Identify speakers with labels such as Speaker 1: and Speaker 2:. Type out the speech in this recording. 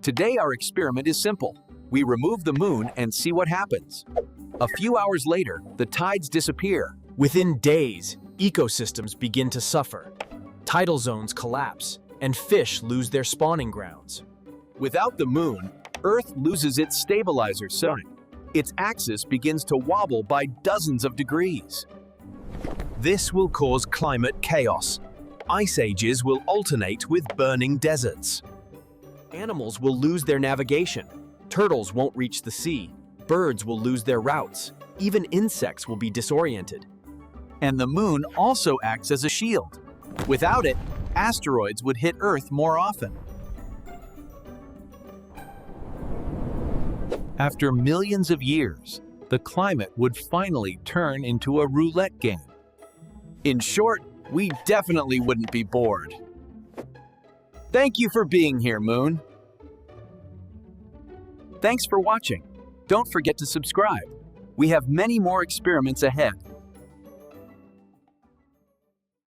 Speaker 1: Today our experiment is simple. We remove the moon and see what happens. A few hours later, the tides disappear.
Speaker 2: Within days, ecosystems begin to suffer. Tidal zones collapse, and fish lose their spawning grounds.
Speaker 1: Without the moon, Earth loses its stabilizer sign. Its axis begins to wobble by dozens of degrees. This will cause climate chaos. Ice ages will alternate with burning deserts.
Speaker 2: Animals will lose their navigation. Turtles won't reach the sea. Birds will lose their routes. Even insects will be disoriented.
Speaker 1: And the moon also acts as a shield. Without it, asteroids would hit Earth more often. After millions of years, the climate would finally turn into a roulette game. In short, we definitely wouldn't be bored. Thank you for being here, Moon. Thanks for watching. Don't forget to subscribe. We have many more experiments ahead.